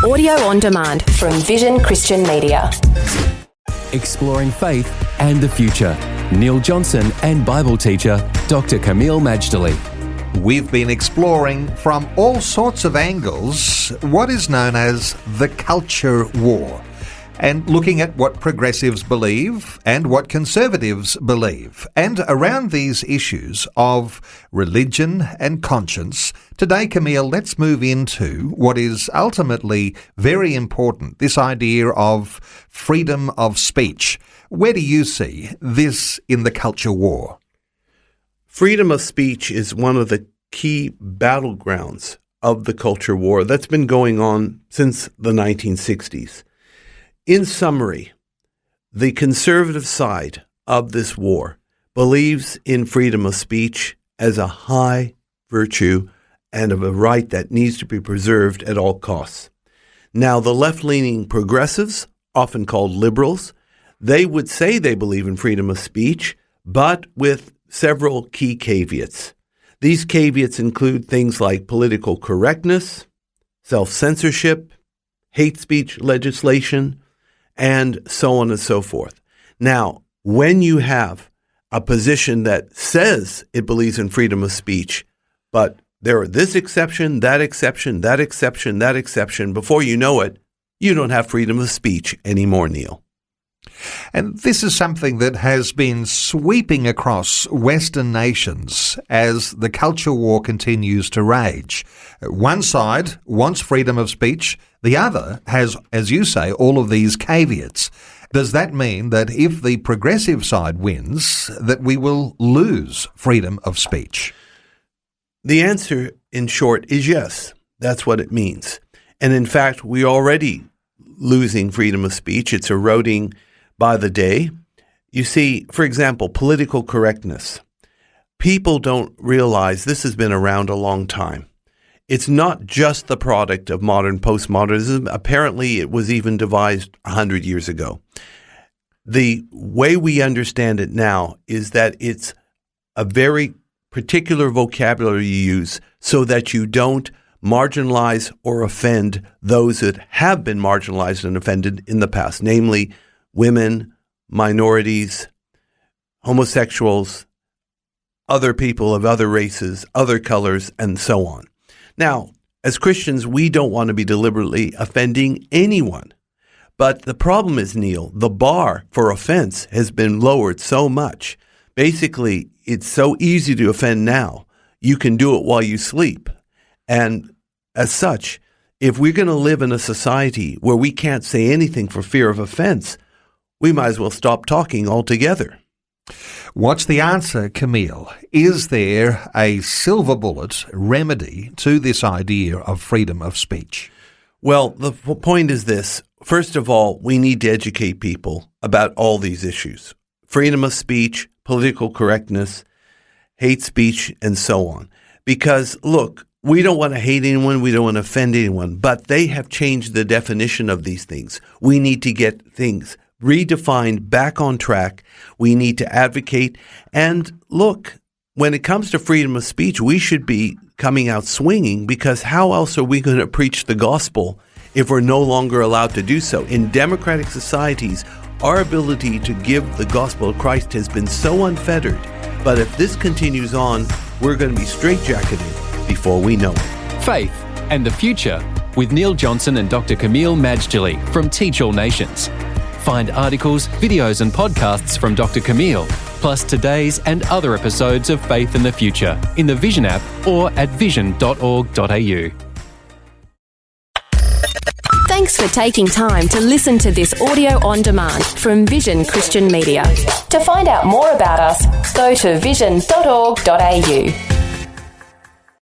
Audio on demand from Vision Christian Media. Exploring faith and the future. Neil Johnson and Bible teacher Dr. Kameel Majdali. We've been exploring from all sorts of angles what is known as the culture war, and looking at what progressives believe and what conservatives believe. And around these issues of religion and conscience, today, Kameel, let's move into what is ultimately very important, this idea of freedom of speech. Where do you see this in the culture war? Freedom of speech is one of the key battlegrounds of the culture war that's been going on since the 1960s. In summary, the conservative side of this war believes in freedom of speech as a high virtue and of a right that needs to be preserved at all costs. Now, the left-leaning progressives, often called liberals, they would say they believe in freedom of speech, but with several key caveats. These caveats include things like political correctness, self-censorship, hate speech legislation, and so on and so forth. Now, when you have a position that says it believes in freedom of speech, but there are this exception, that exception, that exception, that exception, before you know it, you don't have freedom of speech anymore, Neil. And this is something that has been sweeping across Western nations as the culture war continues to rage. One side wants freedom of speech, the other has, as you say, all of these caveats. Does that mean that if the progressive side wins, that we will lose freedom of speech? The answer, in short, is yes. That's what it means. And in fact, we're already losing freedom of speech. It's eroding by the day. You see, for example, political correctness. People don't realize this has been around a long time. It's not just the product of modern postmodernism. Apparently, it was even devised 100 years ago. The way we understand it now is that it's a very particular vocabulary you use so that you don't marginalize or offend those that have been marginalized and offended in the past, namely women, minorities, homosexuals, other people of other races, other colors, and so on. Now, as Christians, we don't want to be deliberately offending anyone. But the problem is, Neil, the bar for offense has been lowered so much. Basically, it's so easy to offend now. You can do it while you sleep. And as such, if we're going to live in a society where we can't say anything for fear of offense, we might as well stop talking altogether. What's the answer, Kameel? Is there a silver bullet remedy to this idea of freedom of speech? Well, the point is this. First of all, we need to educate people about all these issues. Freedom of speech, political correctness, hate speech, and so on. Because, look, we don't want to hate anyone, we don't want to offend anyone, but they have changed the definition of these things. We need to get things redefined, back on track. We need to advocate. And look, when it comes to freedom of speech, we should be coming out swinging, because how else are we going to preach the gospel if we're no longer allowed to do so? In democratic societies, our ability to give the gospel of Christ has been so unfettered. But if this continues on, we're going to be straitjacketed before we know it. Faith and the future with Neil Johnson and Dr. Kameel Majdali from Teach All Nations. Find articles, videos and podcasts from Dr. Kameel, plus today's and other episodes of Faith in the Future in the Vision app or at vision.org.au. Thanks for taking time to listen to this audio on demand from Vision Christian Media. To find out more about us, go to vision.org.au.